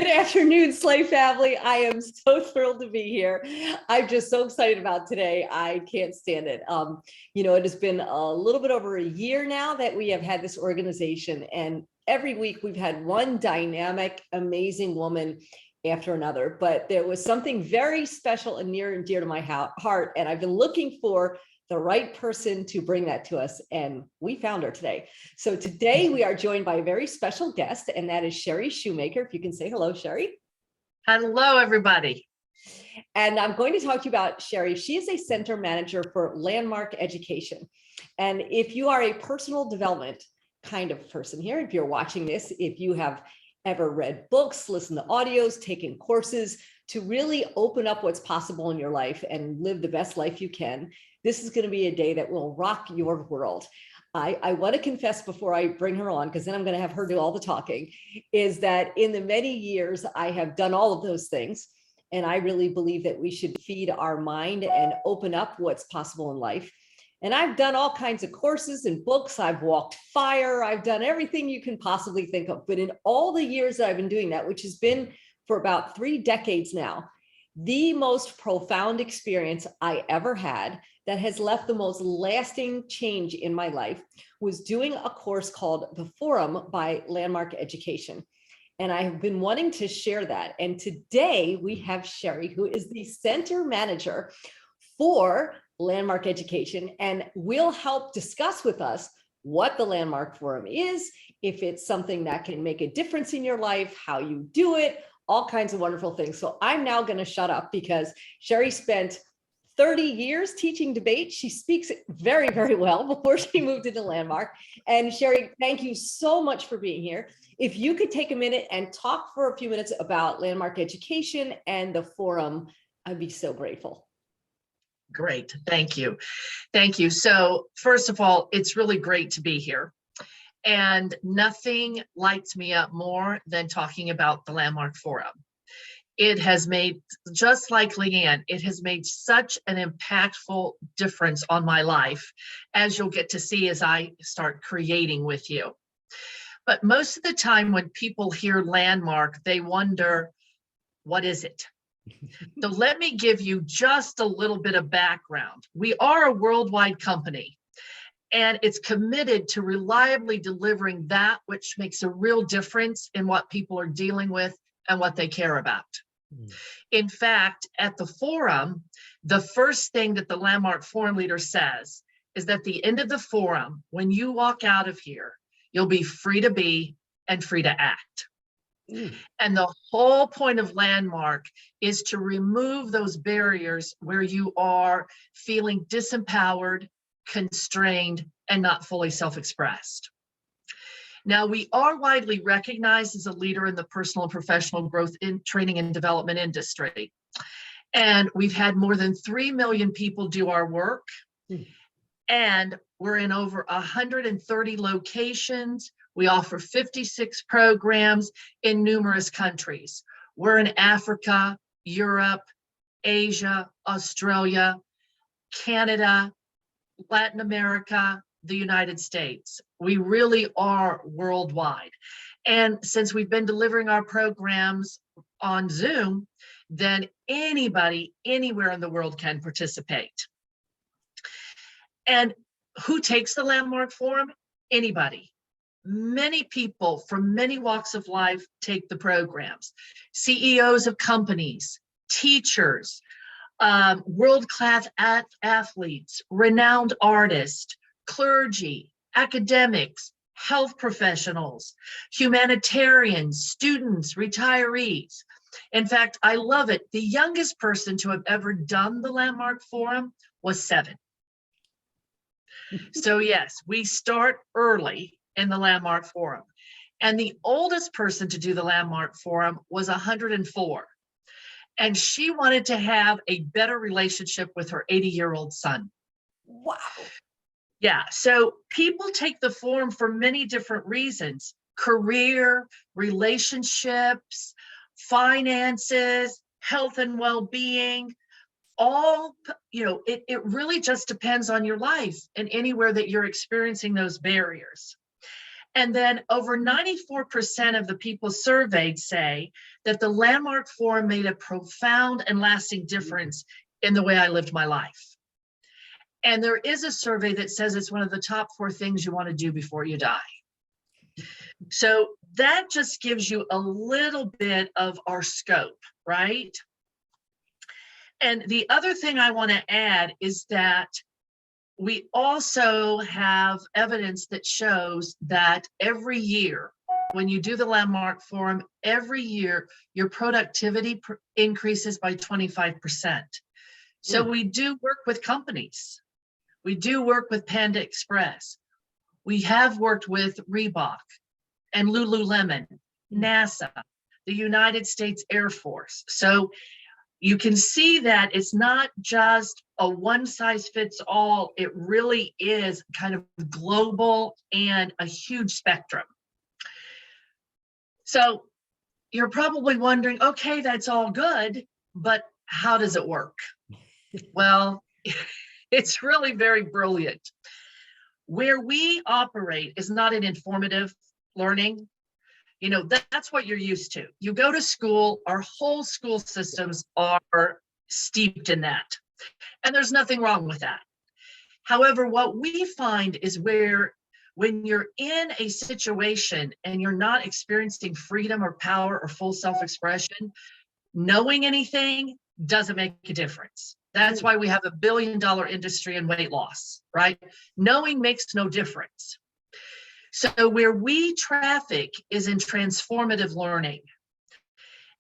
Good afternoon, SLAE family. I am so thrilled to be here. I'm just so excited about today. I can't stand it. It has been a little bit over a year now that we have had this organization, and every week we've had one dynamic, amazing woman after another. But there was something very special and near and dear to my heart, and I've been looking for the right person to bring that to us, and we found her today. So today we are joined by a very special guest, and that is Sheri Shoemaker. If you can say hello, Sheri. Hello, everybody. And I'm going to talk to you about Sheri. She is a center manager for Landmark Education. And if you are a personal development kind of person here, if you're watching this, if you have ever read books, listened to audios, taken courses to really open up what's possible in your life and live the best life you can, this is going to be a day that will rock your world. I want to confess before I bring her on, because then I'm going to have her do all the talking, is that in the many years I have done all of those things. And I really believe that we should feed our mind and open up what's possible in life. And I've done all kinds of courses and books. I've walked fire. I've done everything you can possibly think of. But in all the years that I've been doing that, which has been for about 3 decades now, the most profound experience I ever had that has left the most lasting change in my life was doing a course called The Forum by Landmark Education. And I have been wanting to share that. And today we have Sheri, who is the center manager for Landmark Education, and will help discuss with us what the Landmark Forum is, if it's something that can make a difference in your life, how you do it, all kinds of wonderful things. So I'm now going to shut up because Sheri spent 30 years teaching debate. She speaks very, very well before she moved into Landmark. And Sheri, thank you so much for being here. If you could take a minute and talk for a few minutes about Landmark Education and the forum, I'd be so grateful. Great. Thank you. Thank you. So first of all, it's really great to be here. And nothing lights me up more than talking about the Landmark Forum. It has made, just like Leanne, it has made such an impactful difference on my life, as you'll get to see as I start creating with you. But most of the time when people hear Landmark, they wonder, what is it? So let me give you just a little bit of background. We are a worldwide company, and it's committed to reliably delivering that which makes a real difference in what people are dealing with and what they care about. In fact, at the forum, the first thing that the Landmark Forum leader says is that at the end of the forum, when you walk out of here, you'll be free to be and free to act. And the whole point of Landmark is to remove those barriers where you are feeling disempowered, constrained, and not fully self-expressed. Now, we are widely recognized as a leader in the personal and professional growth in training and development industry. And we've had more than 3 million people do our work. And we're in over 130 locations. We offer 56 programs in numerous countries. We're in Africa, Europe, Asia, Australia, Canada, Latin America, the United States. We really are worldwide. And since we've been delivering our programs on Zoom, then anybody, anywhere in the world can participate. And who takes the Landmark Forum? Anybody. Many people from many walks of life take the programs. CEOs of companies, teachers, world-class athletes, renowned artists, clergy, academics, health professionals, humanitarians, students, retirees. In fact, I love it. The youngest person to have ever done the Landmark Forum was 7. So yes, we start early in the Landmark Forum. And the oldest person to do the Landmark Forum was 104. And she wanted to have a better relationship with her 80-year-old son. Wow. Yeah, so people take the forum for many different reasons: career, relationships, finances, health and well-being, all, it really just depends on your life and anywhere that you're experiencing those barriers. And then over 94% of the people surveyed say that the Landmark Forum made a profound and lasting difference in the way I lived my life. And there is a survey that says it's one of the top 4 things you want to do before you die. So that just gives you a little bit of our scope, right? And the other thing I want to add is that we also have evidence that shows that every year, when you do the Landmark Forum, every year, your productivity increases by 25%. So we do work with companies. We do work with Panda Express. We have worked with Reebok and Lululemon, NASA, the United States Air Force. So you can see that it's not just a one size fits all. It really is kind of global and a huge spectrum. So you're probably wondering, okay, that's all good, but how does it work? Well, it's really very brilliant. Where we operate is not an informative learning. You know, that's what you're used to. You go to school, our whole school systems are steeped in that. And there's nothing wrong with that. However, what we find is when you're in a situation and you're not experiencing freedom or power or full self-expression, knowing anything doesn't make a difference. That's why we have $1 billion industry in weight loss, right? Knowing makes no difference. So where we traffic is in transformative learning.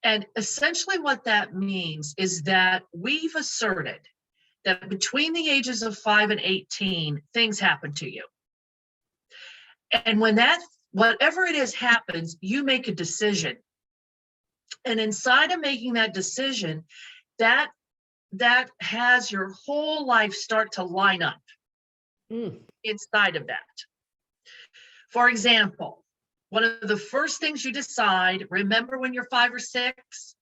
And essentially what that means is that we've asserted that between the ages of 5 and 18, things happen to you. And when whatever it is happens, you make a decision. And inside of making that decision, that has your whole life start to line up inside of that. For example, one of the first things you decide, remember when you're 5 or 6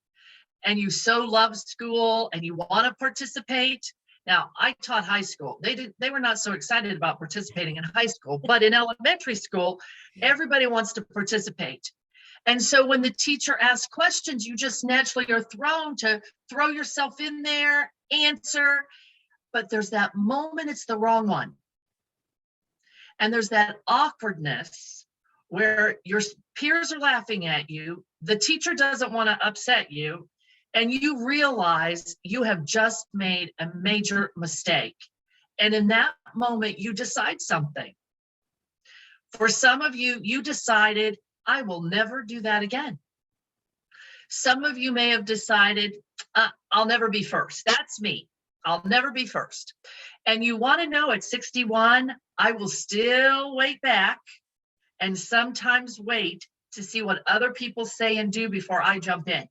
and you so love school and you want to participate. Now, I taught high school. They were not so excited about participating in high school, but in elementary school, everybody wants to participate. And so when the teacher asks questions, you just naturally are thrown to throw yourself in there, answer, but there's that moment, it's the wrong one. And there's that awkwardness where your peers are laughing at you, the teacher doesn't want to upset you, and you realize you have just made a major mistake. And in that moment, you decide something. For some of you, you decided, I will never do that again. Some of you may have decided, I'll never be first. That's me. I'll never be first. And you want to know at 61, I will still wait back and sometimes wait to see what other people say and do before I jump in.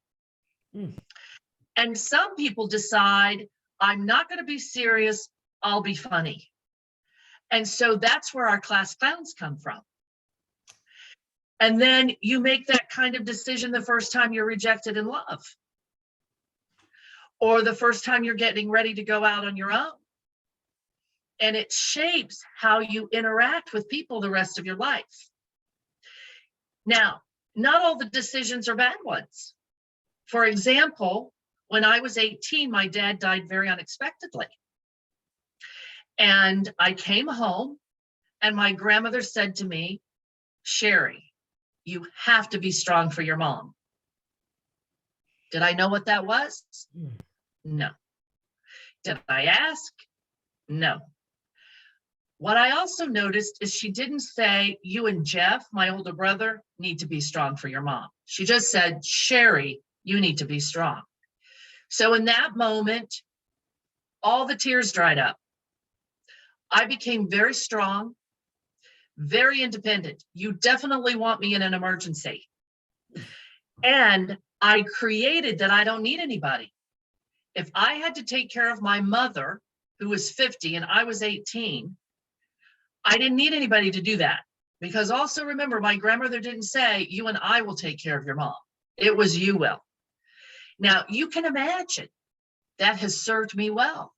And some people decide, I'm not going to be serious, I'll be funny. And so that's where our class clowns come from. And then you make that kind of decision the first time you're rejected in love, or the first time you're getting ready to go out on your own. And it shapes how you interact with people the rest of your life. Now, not all the decisions are bad ones. For example, when I was 18, my dad died very unexpectedly. And I came home and my grandmother said to me, Sheri, you have to be strong for your mom. Did I know what that was? No. Did I ask? No. What I also noticed is she didn't say, you and Jeff, my older brother, need to be strong for your mom. She just said, Sheri, you need to be strong. So in that moment, all the tears dried up. I became very strong, very independent. You definitely want me in an emergency. And I created that I don't need anybody. If I had to take care of my mother, who was 50 and I was 18, I didn't need anybody to do that. Because also remember, my grandmother didn't say, you and I will take care of your mom. It was you will. Now, you can imagine that has served me well.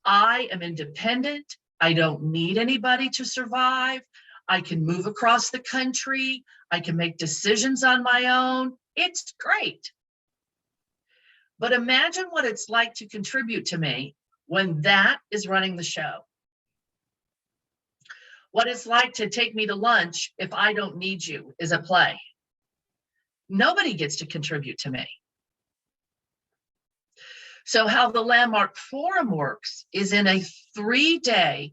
I am independent. I don't need anybody to survive. I can move across the country. I can make decisions on my own. It's great. But imagine what it's like to contribute to me when that is running the show. What it's like to take me to lunch if I don't need you is a play. Nobody gets to contribute to me. So how the Landmark Forum works is in a 3-day,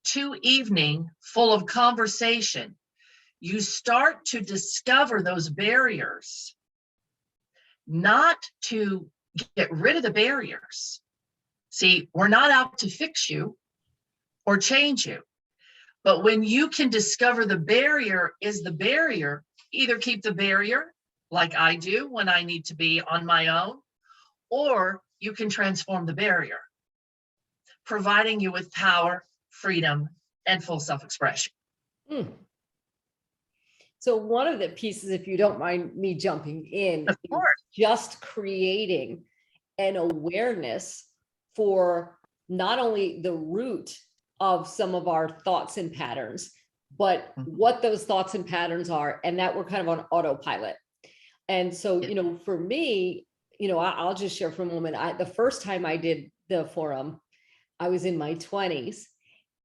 2-evening full of conversation. You start to discover those barriers, not to get rid of the barriers. See, we're not out to fix you or change you. But when you can discover the barrier is the barrier, either keep the barrier like I do when I need to be on my own, or you can transform the barrier, providing you with power, freedom, and full self-expression. Mm. So one of the pieces, if you don't mind me jumping in, Of course. is just creating an awareness for not only the root of some of our thoughts and patterns, but what those thoughts and patterns are, and that we're kind of on autopilot. And so, you know, for me, you know, I'll just share for a moment. The first time I did the forum, I was in my 20s,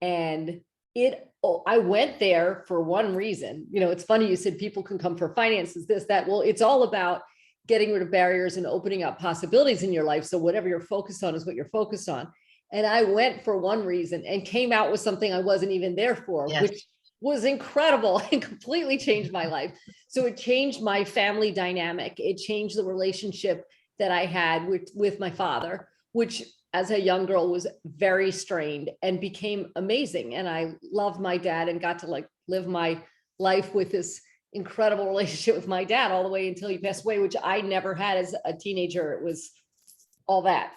and I went there for one reason. You know, it's funny, you said people can come for finances, this, that. Well, it's all about getting rid of barriers and opening up possibilities in your life. So whatever you're focused on is what you're focused on. And I went for one reason and came out with something I wasn't even there for, Yes. which was incredible and completely changed my life. So it changed my family dynamic. It changed the relationship that I had with my father, which as a young girl was very strained, and became amazing. And I loved my dad and got to like live my life with this incredible relationship with my dad all the way until he passed away, which I never had as a teenager. It was all that.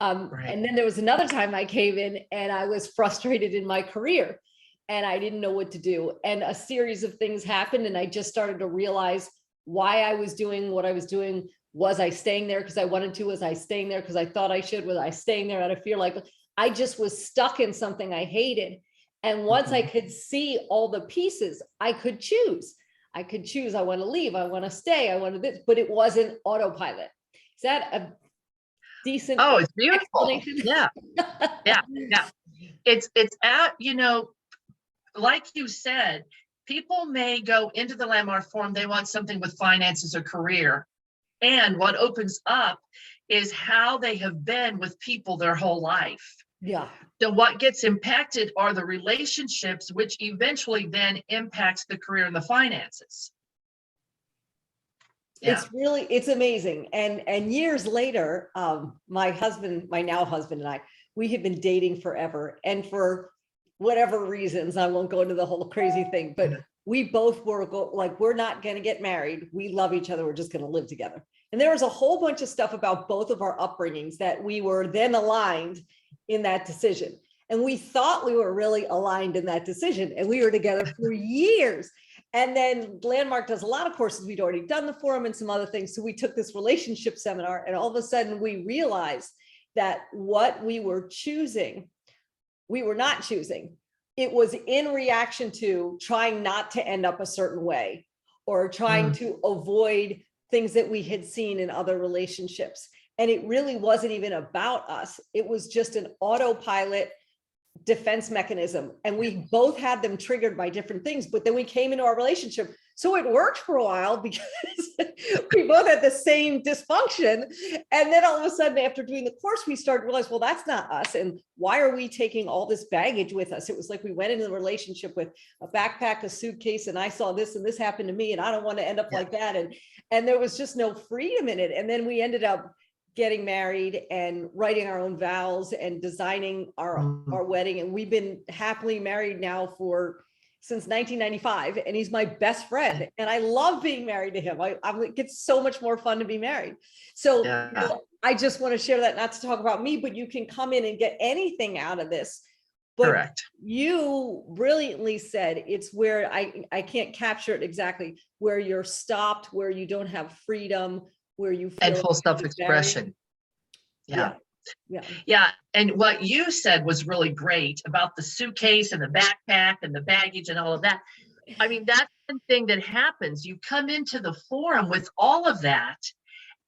Right. And then there was another time I came in and I was frustrated in my career and I didn't know what to do. And a series of things happened, and I just started to realize why I was doing what I was doing. Was I staying there because I wanted to? Was I staying there because I thought I should? Was I staying there out of fear? Like I just was stuck in something I hated. And once I could see all the pieces, I could choose. I could choose. I want to leave. I want to stay. I want to this, but it wasn't autopilot. Is that a decent? Oh, it's beautiful. explanation? Yeah. Yeah. Yeah. It's at, you know, like you said, people may go into the Landmark Forum, they want something with finances or career. And what opens up is how they have been with people their whole life. Yeah. So what gets impacted are the relationships, which eventually then impacts the career and the finances. Yeah. It's amazing. And years later, my now husband and I, we had been dating forever. And for whatever reasons, I won't go into the whole crazy thing, but we both were like, we're not going to get married. We love each other. We're just going to live together. And there was a whole bunch of stuff about both of our upbringings that we were then aligned in that decision. And we thought we were really aligned in that decision. And we were together for years. And then Landmark does a lot of courses. We'd already done the forum and some other things. So we took this relationship seminar, and all of a sudden we realized that what we were choosing, we were not choosing. It was in reaction to trying not to end up a certain way, or trying to avoid things that we had seen in other relationships. And it really wasn't even about us. It was just an autopilot defense mechanism. And we both had them triggered by different things, but then we came into our relationship. So it worked for a while because we both had the same dysfunction. And then all of a sudden, after doing the course, we started to realize, well, that's not us. And why are we taking all this baggage with us? It was like we went into the relationship with a backpack, a suitcase, and I saw this and this happened to me, and I don't want to end up like that. And there was just no freedom in it. And then we ended up getting married and writing our own vows and designing our wedding. And we've been happily married now since 1995. And he's my best friend. And I love being married to him. It's so much more fun to be married. So you know, I just want to share that, not to talk about me, but you can come in and get anything out of this. But correct. You brilliantly said it's where I can't capture it exactly, where you're stopped, where you don't have freedom, where you feel and full self-expression. Yeah. And what you said was really great about the suitcase and the backpack and the baggage and all of that. I mean, that's the thing that happens. You come into the forum with all of that,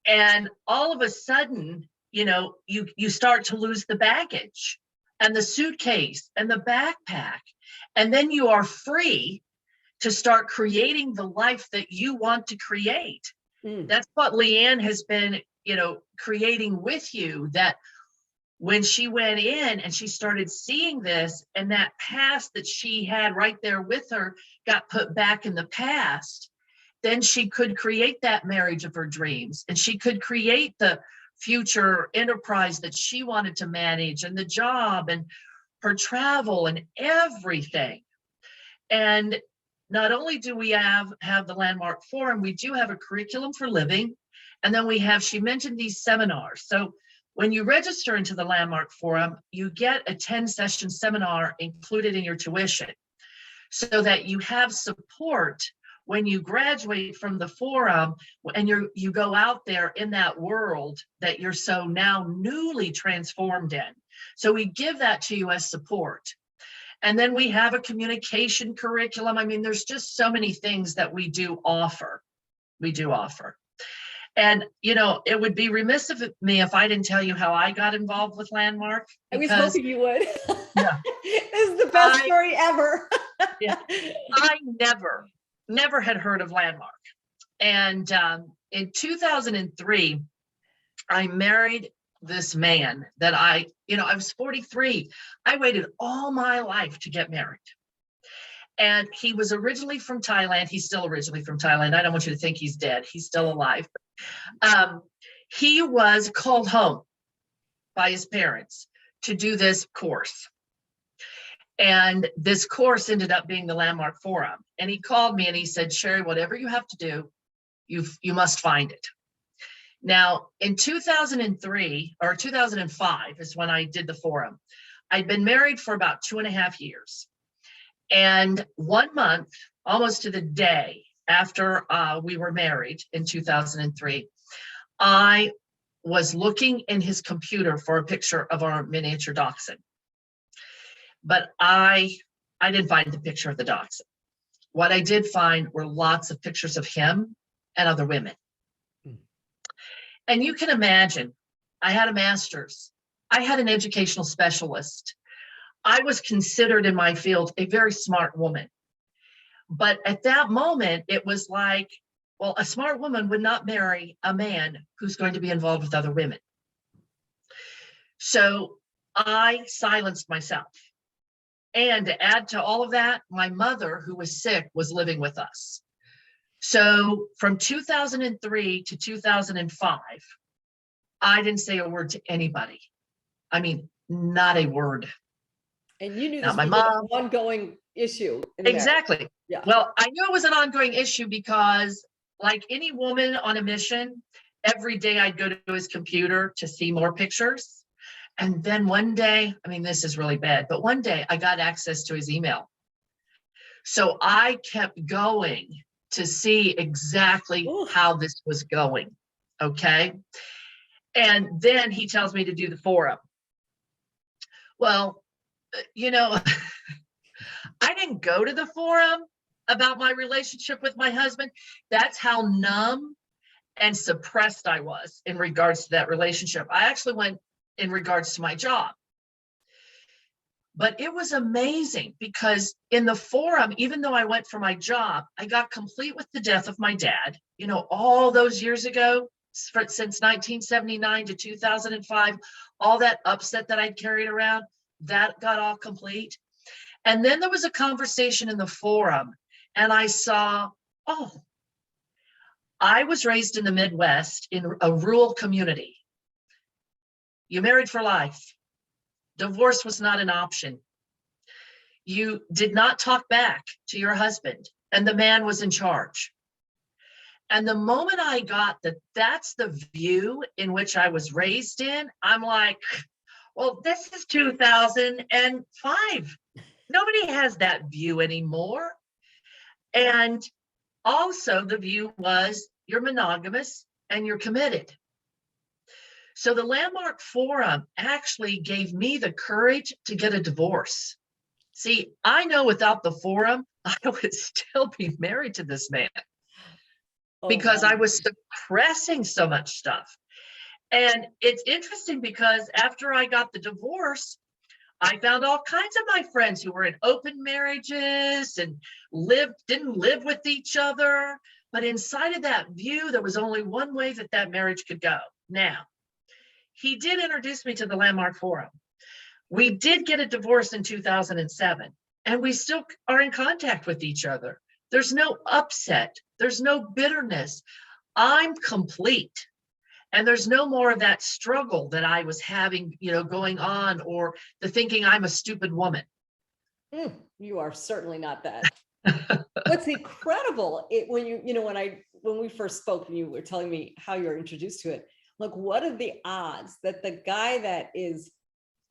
and all of a sudden, you start to lose the baggage and the suitcase and the backpack. And then you are free to start creating the life that you want to create. That's what Leanne has been, creating with you, that when she went in and she started seeing this, and that past that she had right there with her got put back in the past, then she could create that marriage of her dreams, and she could create the future enterprise that she wanted to manage, and the job and her travel and everything. And not only do we have the Landmark Forum, we do have a curriculum for living. And then we have, she mentioned these seminars. So when you register into the Landmark Forum, you get a 10-session seminar included in your tuition, so that you have support when you graduate from the forum and you go out there in that world that you're so now newly transformed in. So we give that to you as support. And then we have a communication curriculum. I mean, there's just so many things that we do offer. And, it would be remiss of me if I didn't tell you how I got involved with Landmark. I was hoping you would. Yeah. This is the best story ever. Yeah, I never had heard of Landmark. And in 2003, I married this man that I was 43. I waited all my life to get married. And he was originally from Thailand. He's still originally from Thailand. I don't want you to think he's dead. He's still alive. He was called home by his parents to do this course. And this course ended up being the Landmark Forum. And he called me and he said, Sheri, whatever you have to do, you must find it. Now, in 2003 or 2005 is when I did the forum. I'd been married for about 2.5 years. And 1 month, almost to the day after we were married in 2003, I was looking in his computer for a picture of our miniature dachshund. But I didn't find the picture of the dachshund. What I did find were lots of pictures of him and other women. And you can imagine, I had a master's. I had an educational specialist. I was considered in my field a very smart woman. But at that moment, it was like, well, a smart woman would not marry a man who's going to be involved with other women. So I silenced myself. And to add to all of that, my mother, who was sick, was living with us. So from 2003 to 2005, I didn't say a word to anybody. I mean, not a word. And you knew Now, this my was mom, an ongoing issue. In the marriage. exactly. Yeah. Well, I knew it was an ongoing issue because, like any woman on a mission, every day I'd go to his computer to see more pictures. And then one day, I mean, this is really bad, but one day I got access to his email. So I kept going to see exactly how this was going. Okay. And then he tells me to do the forum. Well, I didn't go to the forum about my relationship with my husband. That's how numb and suppressed I was in regards to that relationship. I actually went in regards to my job. But it was amazing because in the forum, even though I went for my job, I got complete with the death of my dad, all those years ago, since 1979 to 2005, all that upset that I'd carried around, that got all complete. And then there was a conversation in the forum, and I saw, I was raised in the Midwest in a rural community. You married for life. Divorce was not an option. You did not talk back to your husband, and the man was in charge. And the moment I got that that's the view in which I was raised in, I'm like, well, this is 2005. Nobody has that view anymore. And also the view was you're monogamous and you're committed. So the Landmark Forum actually gave me the courage to get a divorce. See, I know without the forum, I would still be married to this man Oh, because I wow. was suppressing so much stuff. And it's interesting because after I got the divorce, I found all kinds of my friends who were in open marriages and didn't live with each other. But inside of that view, there was only one way that that marriage could go. Now, he did introduce me to the Landmark Forum. We did get a divorce in 2007, and we still are in contact with each other. There's no upset. There's no bitterness. I'm complete. And there's no more of that struggle that I was having, going on, or the thinking I'm a stupid woman. You are certainly not that. What's incredible, when we first spoke and you were telling me how you're introduced to it, like, what are the odds that the guy that is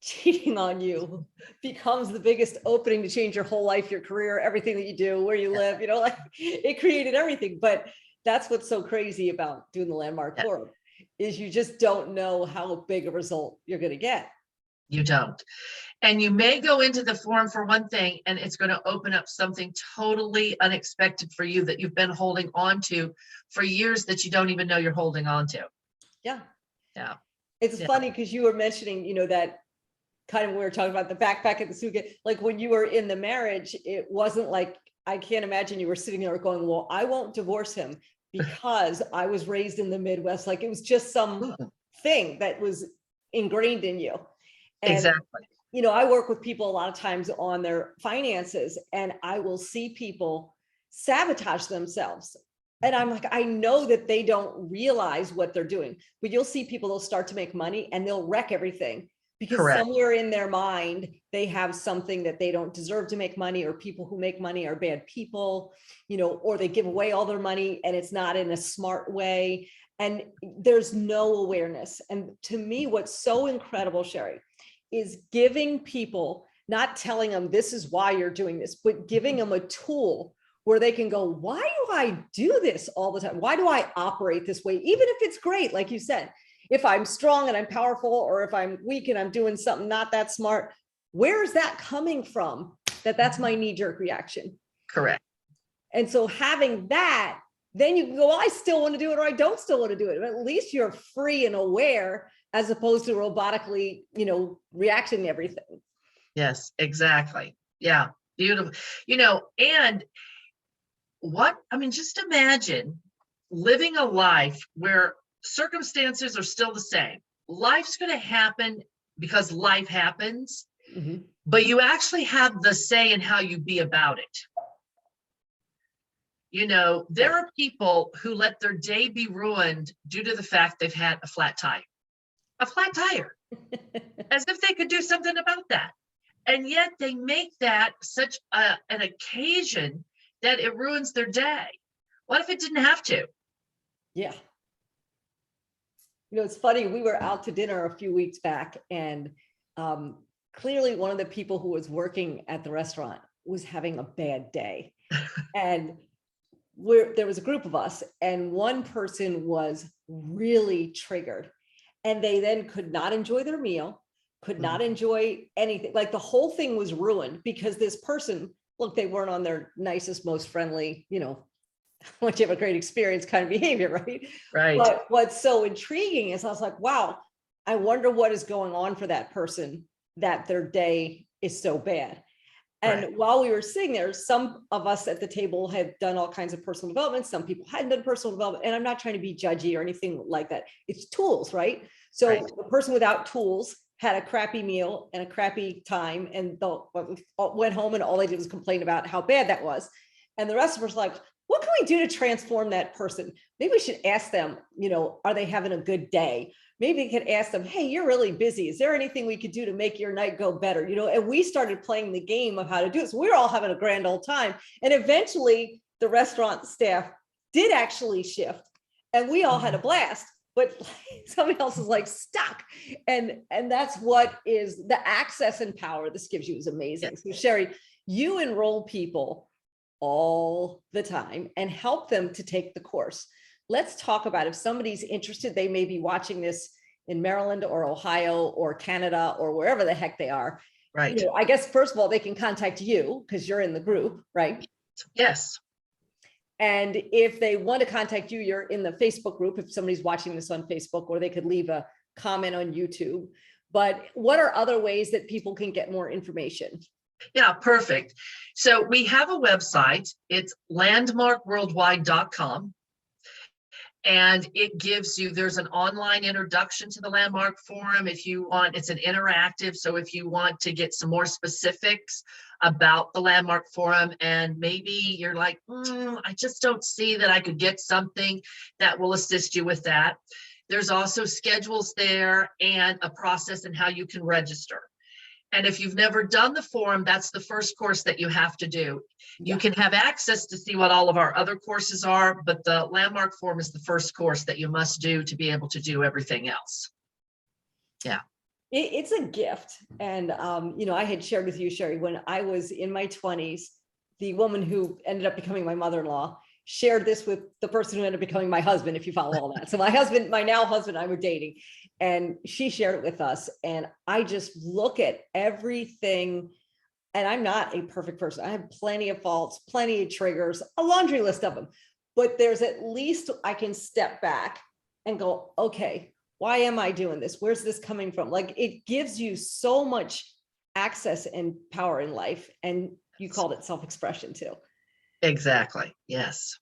cheating on you becomes the biggest opening to change your whole life, your career, everything that you do, where you live, like it created everything. But that's what's so crazy about doing the Landmark Forum, is you just don't know how big a result you're going to get. You don't. And you may go into the forum for one thing, and it's going to open up something totally unexpected for you that you've been holding on to for years that you don't even know you're holding on to. Yeah. Yeah. It's funny because you were mentioning, that kind of, we were talking about the backpack and the suitcase, like when you were in the marriage, it wasn't like, I can't imagine you were sitting there going, well, I won't divorce him because I was raised in the Midwest. Like it was just some thing that was ingrained in you. And, exactly. I work with people a lot of times on their finances, and I will see people sabotage themselves. And I'm like, I know that they don't realize what they're doing, but you'll see people, they'll start to make money and they'll wreck everything because Correct. somewhere in their mind, they have something that they don't deserve to make money, or people who make money are bad people, or they give away all their money and it's not in a smart way. And there's no awareness. And to me, what's so incredible, Sheri, is giving people, not telling them this is why you're doing this, but giving them a tool where they can go, why do I do this all the time? Why do I operate this way? Even if it's great, like you said, if I'm strong and I'm powerful, or if I'm weak and I'm doing something not that smart, where is that coming from? That's my knee-jerk reaction. Correct. And so having that, then you can go, well, I still want to do it, or I don't still want to do it. But at least you're free and aware, as opposed to robotically, reacting to everything. Yes, exactly. Yeah. Beautiful. And just imagine living a life where circumstances are still the same. Life's going to happen because life happens, but you actually have the say in how you be about it. There are people who let their day be ruined due to the fact they've had a flat tire, as if they could do something about that. And yet they make that such an occasion that it ruins their day. What if it didn't have to? Yeah. It's funny, we were out to dinner a few weeks back, and clearly one of the people who was working at the restaurant was having a bad day. And there was a group of us, and one person was really triggered, and they then could not enjoy their meal, could not enjoy anything. Like the whole thing was ruined because this person, look, they weren't on their nicest, most friendly, once you have a great experience kind of behavior, right? Right. But what's so intriguing is I was like, wow, I wonder what is going on for that person, that their day is so bad. And while we were sitting there, some of us at the table had done all kinds of personal development. Some people hadn't done personal development. And I'm not trying to be judgy or anything like that. It's tools, right? So the person without tools had a crappy meal and a crappy time, and went home, and all they did was complain about how bad that was. And the rest of us were like, what can we do to transform that person? Maybe we should ask them, are they having a good day? Maybe we could ask them, hey, you're really busy. Is there anything we could do to make your night go better? And we started playing the game of how to do it. So we were all having a grand old time. And eventually the restaurant staff did actually shift, and we all had a blast, but somebody else is like stuck. And that's what is the access and power this gives you is amazing. So Sheri, you enroll people all the time and help them to take the course. Let's talk about, if somebody's interested, they may be watching this in Maryland or Ohio or Canada or wherever the heck they are. right. I guess, first of all, they can contact you because you're in the group, right? Yes. And if they want to contact you, you're in the Facebook group, if somebody's watching this on Facebook, or they could leave a comment on YouTube. But what are other ways that people can get more information? Yeah, perfect. So we have a website. It's landmarkworldwide.com. And it gives you, there's an online introduction to the Landmark Forum if you want. It's an interactive. So if you want to get some more specifics about the Landmark Forum, and maybe you're like, I just don't see that I could get something that will assist you with that. There's also schedules there and a process and how you can register. And if you've never done the forum, that's the first course that you have to do. You can have access to see what all of our other courses are, but the Landmark Forum is the first course that you must do to be able to do everything else. Yeah. It's a gift. And, I had shared with you, Sheri, when I was in my 20s, the woman who ended up becoming my mother-in-law shared this with the person who ended up becoming my husband, if you follow all that. So my husband, my now husband, I were dating, and she shared it with us. And I just look at everything, and I'm not a perfect person. I have plenty of faults, plenty of triggers, a laundry list of them, but there's at least I can step back and go, okay, why am I doing this? Where's this coming from? Like, it gives you so much access and power in life. And you called it self-expression too. Exactly. Yes.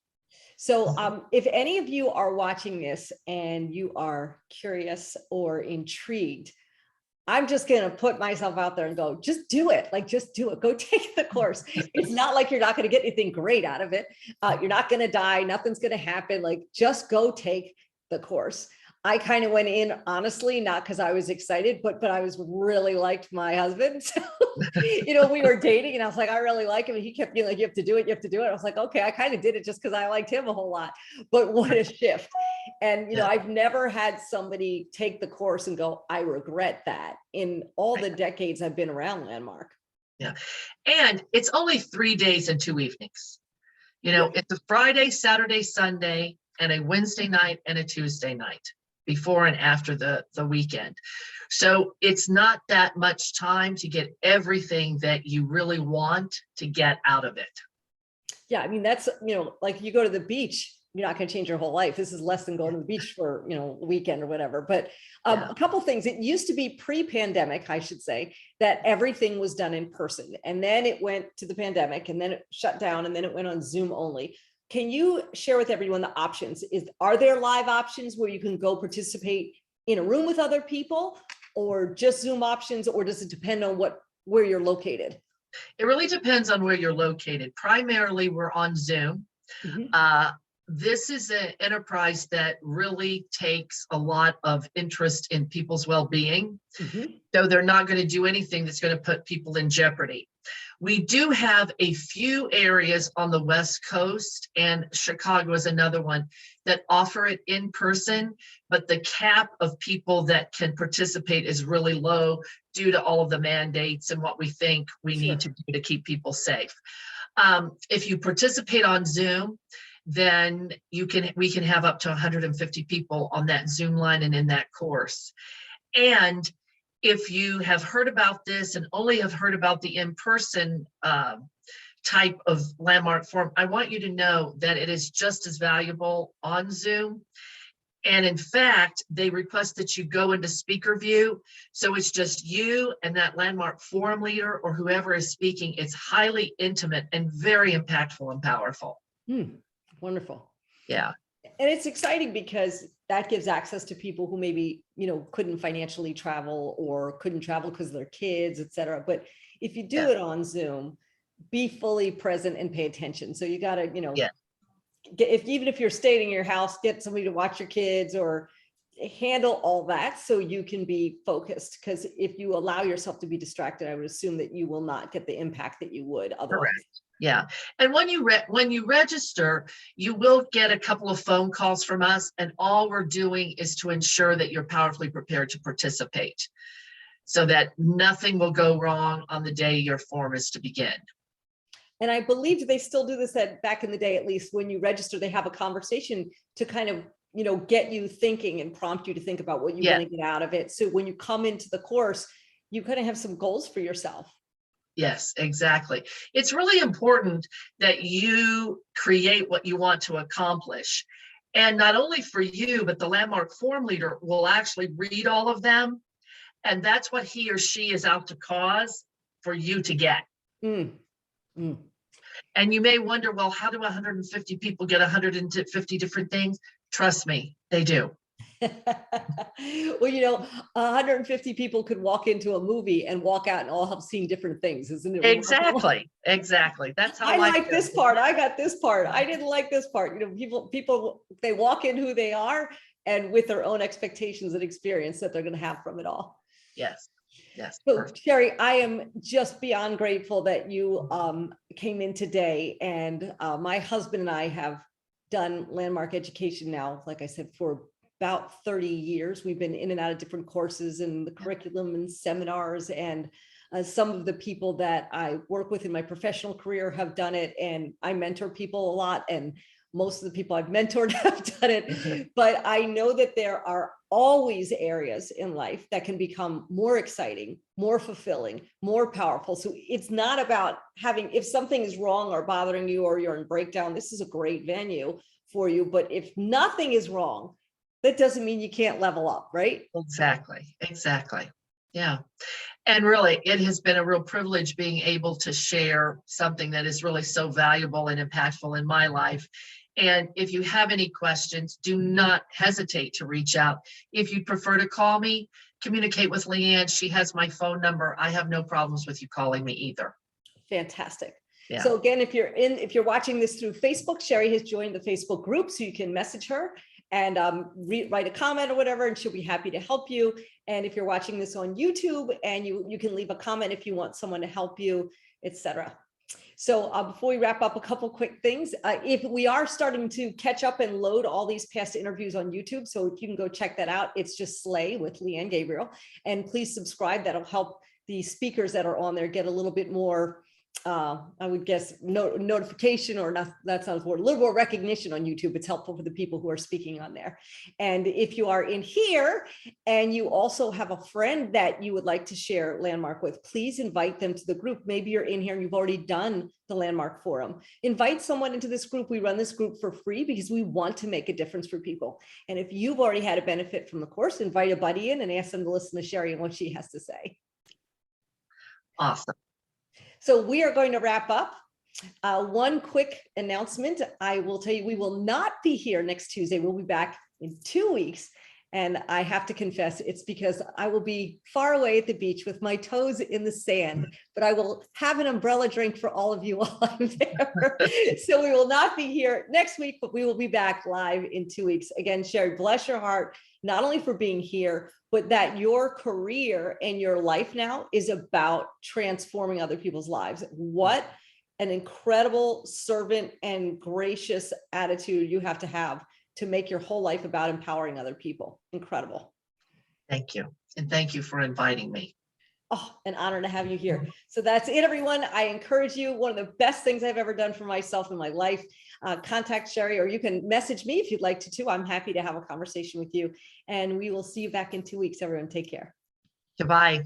So if any of you are watching this and you are curious or intrigued, I'm just going to put myself out there and go, just do it. Like, just do it. Go take the course. It's not like you're not going to get anything great out of it. You're not going to die. Nothing's going to happen. Like, just go take the course. I kind of went in, honestly, not because I was excited, but I was really liked my husband. So, we were dating and I was like, I really like him. And he kept being like, you have to do it. You have to do it. I was like, okay, I kind of did it just because I liked him a whole lot, but what a shift. And, I've never had somebody take the course and go, I regret that, in all the decades I've been around Landmark. Yeah. And it's only 3 days and 2 evenings. It's a Friday, Saturday, Sunday, and a Wednesday night and a Tuesday night, before and after the weekend. So it's not that much time to get everything that you really want to get out of it. Yeah, I mean, that's, like, you go to the beach, you're not going to change your whole life. This is less than going to the beach for, a weekend or whatever. But a couple things. It used to be pre-pandemic, I should say, that everything was done in person. And then it went to the pandemic, and then it shut down, and then it went on Zoom only. Can you share with everyone the options? Are there live options where you can go participate in a room with other people, or just Zoom options, or does it depend on where you're located? It really depends on where you're located. Primarily, we're on Zoom. This is an enterprise that really takes a lot of interest in people's well-being. So they're not going to do anything that's going to put people in jeopardy. We do have a few areas on the West Coast, and Chicago is another one, that offer it in person, but the cap of people that can participate is really low due to all of the mandates and what we think we need to do to keep people safe. If you participate on Zoom, then we can have up to 150 people on that Zoom line and in that course. And if you have heard about this and only have heard about the in-person type of Landmark Forum, I want you to know that it is just as valuable on Zoom. And in fact, they request that you go into speaker view. So it's just you and that Landmark Forum leader or whoever is speaking. It's highly intimate and very impactful and powerful. Wonderful. Yeah. And it's exciting because that gives access to people who maybe, couldn't financially travel or couldn't travel because of their kids, et cetera. But if you do it on Zoom, be fully present and pay attention. So you got to, even if you're staying in your house, get somebody to watch your kids or handle all that so you can be focused. Because if you allow yourself to be distracted, I would assume that you will not get the impact that you would otherwise. Correct. Yeah. And when you register, you will get a couple of phone calls from us, and all we're doing is to ensure that you're powerfully prepared to participate so that nothing will go wrong on the day your form is to begin. And I believe they still do this back in the day, at least when you register, they have a conversation to kind of, get you thinking and prompt you to think about what you want to get out of it. So when you come into the course, you kind of have some goals for yourself. Yes, exactly. It's really important that you create what you want to accomplish. And not only for you, but the Landmark Forum leader will actually read all of them. And that's what he or she is out to cause for you to get. Mm, mm. And you may wonder, well, how do 150 people get 150 different things? Trust me, they do. Well, 150 people could walk into a movie and walk out and all have seen different things, isn't it remarkable? Exactly. That's how I life like this goes. part. I got this part. I didn't like this part. People, they walk in who they are and with their own expectations and experience that they're going to have from it all. Yes. Yes. So, Perfect. Sheri, I am just beyond grateful that you came in today. And my husband and I have done Landmark education now, like I said, for about 30 years. We've been in and out of different courses and the curriculum and seminars, and some of the people that I work with in my professional career have done it, and I mentor people a lot, and most of the people I've mentored have done it. But I know that there are always areas in life that can become more exciting, more fulfilling, more powerful. So it's not about if something is wrong or bothering you or you're in breakdown, this is a great venue for you. But if nothing is wrong, that doesn't mean you can't level up, right? Exactly. Yeah. And really, it has been a real privilege being able to share something that is really so valuable and impactful in my life. And if you have any questions, do not hesitate to reach out. If you prefer to call me, communicate with Leanne. She has my phone number. I have no problems with you calling me either. Fantastic. Yeah. So again, if you're watching this through Facebook, Sheri has joined the Facebook group, so you can message her and write a comment or whatever, and she'll be happy to help you. And if you're watching this on YouTube, and you can leave a comment if you want someone to help you, etc. So before we wrap up, a couple quick things. If we are starting to catch up and load all these past interviews on YouTube, so if you can go check that out, it's just SLAE with Leanne Gabriel. And please subscribe. That'll help the speakers that are on there get a little bit more, I would guess, notification, or not, that's not a word, a little more recognition on YouTube. It's helpful for the people who are speaking on there. And if you are in here and you also have a friend that you would like to share Landmark with, please invite them to the group. Maybe you're in here and you've already done the Landmark Forum. Invite someone into this group. We run this group for free because we want to make a difference for people. And if you've already had a benefit from the course, invite a buddy in and ask them to listen to Sheri and what she has to say. Awesome. So we are going to wrap up. One quick announcement. I will tell you, we will not be here next Tuesday. We'll be back in 2 weeks. And I have to confess, it's because I will be far away at the beach with my toes in the sand, but I will have an umbrella drink for all of you while I'm there. So we will not be here next week, but we will be back live in 2 weeks. Again, Sheri, bless your heart, not only for being here, but that your career and your life now is about transforming other people's lives. What an incredible servant and gracious attitude you have to make your whole life about empowering other people. Incredible. Thank you. And thank you for inviting me. Oh, an honor to have you here. So that's it, everyone. I encourage you. One of the best things I've ever done for myself in my life. Contact Sheri, or you can message me if you'd like to too. I'm happy to have a conversation with you. And we will see you back in 2 weeks. Everyone, take care. Goodbye.